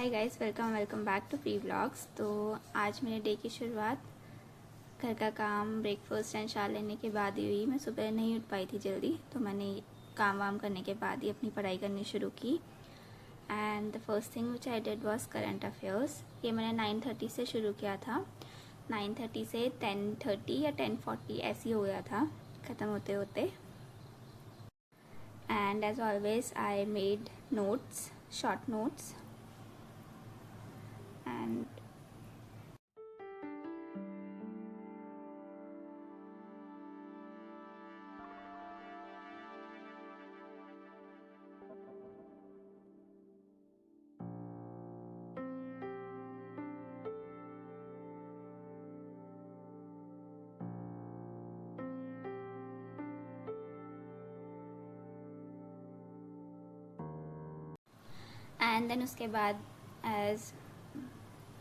Hi guys, welcome back to free vlogs. तो आज मेरे डे की शुरुआत घर का काम, ब्रेकफास्ट एंड शावर लेने के बाद ही हुई। मैं सुबह नहीं उठ पाई थी जल्दी, तो मैंने काम वाम करने के बाद ही अपनी पढ़ाई करनी शुरू की। And the first thing which I did was current affairs. ये मैंने 9:30 से शुरू किया था। 9:30 से 10:30 या 10:40 ऐसी हो गया था ख़त्म होते होते। And as always I made notes, short notes. And then उसके बाद एज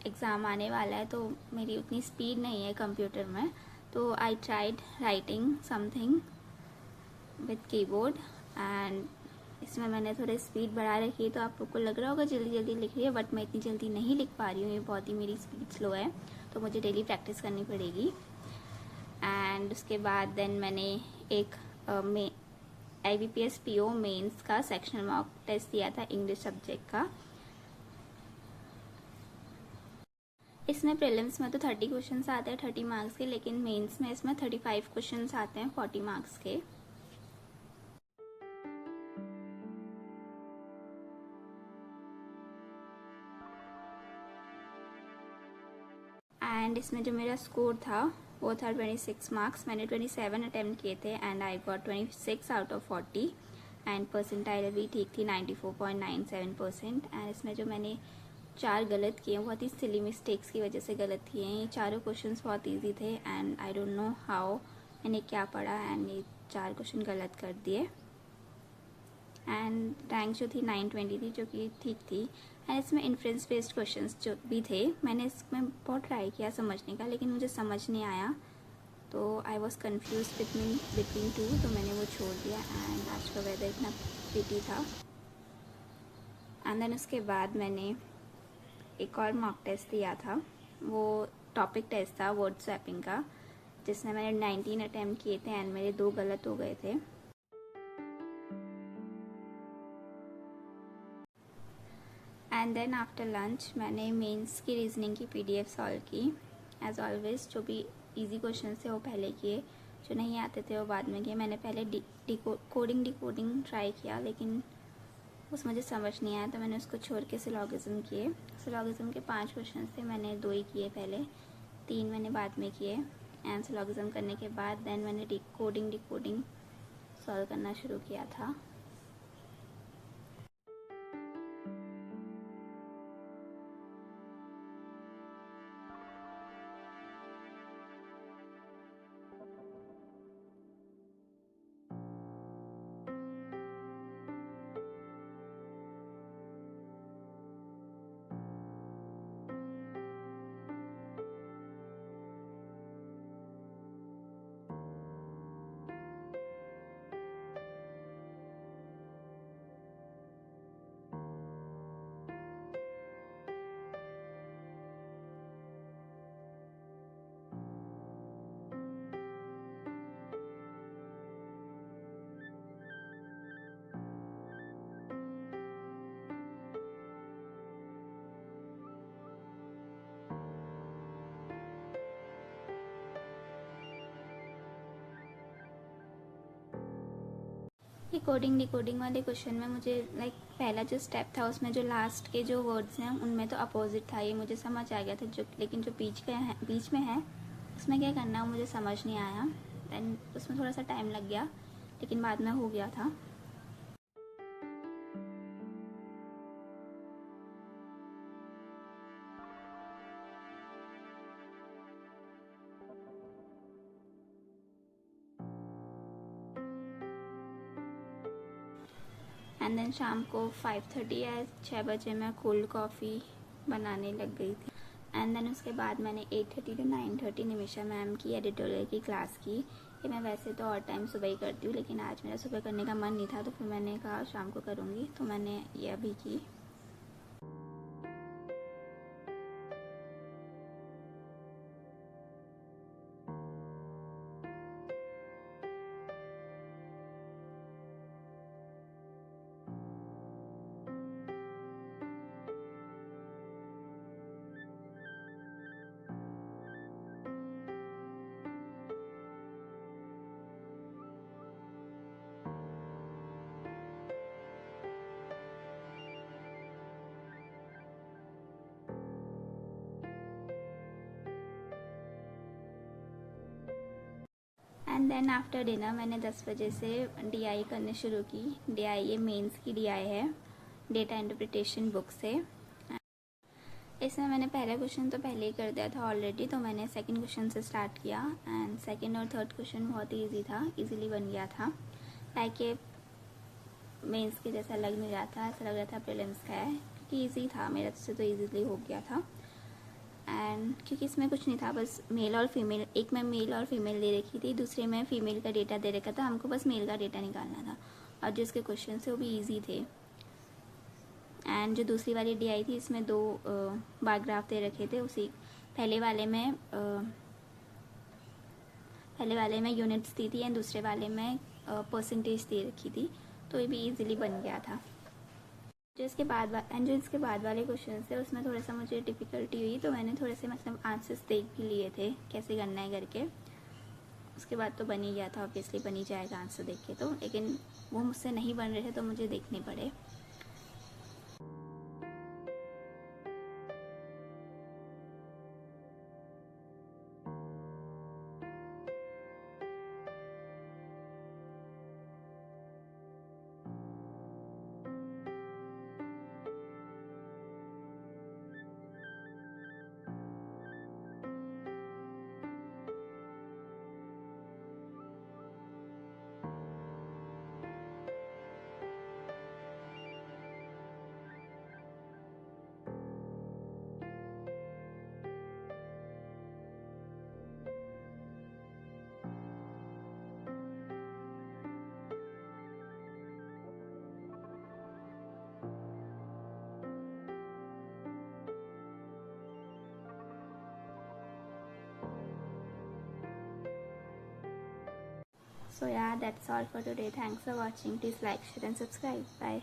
एग्ज़ाम आने वाला है तो मेरी उतनी स्पीड नहीं है कंप्यूटर में, तो I tried writing something with keyboard. And इसमें मैंने थोड़ी स्पीड बढ़ा रखी है, तो आप लोग को लग रहा होगा जल्दी जल्दी लिख रही है, बट मैं इतनी जल्दी नहीं लिख पा रही हूँ। ये बहुत ही मेरी स्पीड स्लो है, तो मुझे डेली प्रैक्टिस करनी पड़ेगी। एंड उसके बाद देन मैंने एक IBPS PO मेंस का सेक्शनल मॉक टेस्ट दिया था इंग्लिश सब्जेक्ट का। इसमें प्रीलिम्स में तो 30 क्वेश्चंस आते हैं 30 मार्क्स के, लेकिन मेंस में इसमें 35 क्वेश्चंस आते हैं 40 मार्क्स के। एंड इसमें जो मेरा स्कोर था वो था 26 मार्क्स। मैंने 27 अटेम्प्ट किए थे and I got 26 out of 40। And percentile भी ठीक थी, 94.97%। एंड इसमें जो मैंने 4 गलत किए, बहुत ही सिली मिस्टेक्स की वजह से गलत किए हैं। ये चारों क्वेश्चंस बहुत इजी थे and I don't know how मैंने क्या पढ़ा एंड ये 4 क्वेश्चन गलत कर दिए। एंड रैंक जो थी 920 थी, जो कि ठीक थी। एंड इसमें इन्फ्रेंस बेस्ड क्वेश्चंस जो भी थे, मैंने इसमें बहुत ट्राई किया समझने का, लेकिन मुझे समझ नहीं आया, तो I was confuse between two, तो मैंने वो छोड़ दिया। एंड आज का वेदर इतना प्रिटी था। एंड देन उसके बाद मैंने एक और मॉक टेस्ट दिया था, वो टॉपिक टेस्ट था वर्ड स्वैपिंग का, जिसमें मैंने 19 अटैम्प्ट किए थे एंड मेरे 2 गलत हो गए थे। एंड देन आफ्टर लंच मैंने मेंस की रीजनिंग की PDF सॉल्व की। एज ऑलवेज जो भी इजी क्वेश्चन थे वो पहले किए, जो नहीं आते थे वो बाद में किए। मैंने पहले कोडिंग ट्राई किया, लेकिन उस मुझे समझ नहीं आया, तो मैंने उसको छोड़ के सिलॉगिज्म किए। सिलॉगिज्म के 5 क्वेश्चन थे, मैंने 2 ही किए पहले, 3 मैंने बाद में किए। एंड सिलॉगिज्म करने के बाद देन मैंने डिकोडिंग सॉल्व करना शुरू किया था। ये डिकोडिंग वाले क्वेश्चन में मुझे पहला जो स्टेप था, उसमें जो लास्ट के जो वर्ड्स हैं उनमें तो अपोजिट था, ये मुझे समझ आ गया था। लेकिन जो बीच में है उसमें क्या करना है मुझे समझ नहीं आया। देन उसमें थोड़ा सा टाइम लग गया, लेकिन बाद में हो गया था। एंड देन शाम को 5:30 या 6 बजे मैं कोल्ड कॉफ़ी बनाने लग गई थी। एंड देन उसके बाद मैंने 8:30 to 9:30 निमिषा मैम की एडिटोरियल की क्लास की। ये मैं वैसे तो और टाइम सुबह ही करती हूँ, लेकिन आज मेरा सुबह करने का मन नहीं था, तो फिर मैंने कहा शाम को करूँगी, तो मैंने ये अभी की। एंड देन आफ्टर डिनर मैंने 10 बजे से DI करने शुरू की। DI ये मेंस की DI है, डेटा इंटरप्रिटेशन बुक से। इसमें मैंने पहला क्वेश्चन तो पहले ही कर दिया था ऑलरेडी, तो मैंने सेकंड क्वेश्चन से स्टार्ट किया एंड सेकंड और थर्ड क्वेश्चन बहुत ही ईजी था, इजीली बन गया था। लाइक ये मेंस के जैसा लग नहीं रहा था, ऐसा लग रहा था प्रीलिम्स का है, क्योंकि ईजी था, मेरा से तो ईजीली हो गया था। एंड क्योंकि इसमें कुछ नहीं था, बस मेल और फीमेल, एक में मेल और फीमेल दे रखी थी, दूसरे में फीमेल का डेटा दे रखा था, हमको बस मेल का डेटा निकालना था। और जो इसके क्वेश्चन थे वो भी ईजी थे। एंड जो दूसरी वाली DI थी, इसमें 2 बार ग्राफ दे रखे थे। उसी पहले वाले में यूनिट्स दी थी एंड दूसरे वाले में परसेंटेज दे रखी थी, तो ये भी इजीली बन गया था। जो इसके बाद वाले क्वेश्चन थे उसमें थोड़ा सा मुझे डिफ़िकल्टी हुई, तो मैंने थोड़े से मतलब आंसर्स देख भी लिए थे कैसे करना है करके। उसके बाद तो बन ही गया था, ऑब्वियसली बन ही जाएगा आंसर देख के तो, लेकिन वो मुझसे नहीं बन रहे थे तो मुझे देखने पड़े। So yeah, that's all for today. Thanks for watching. Please like, share and subscribe. Bye.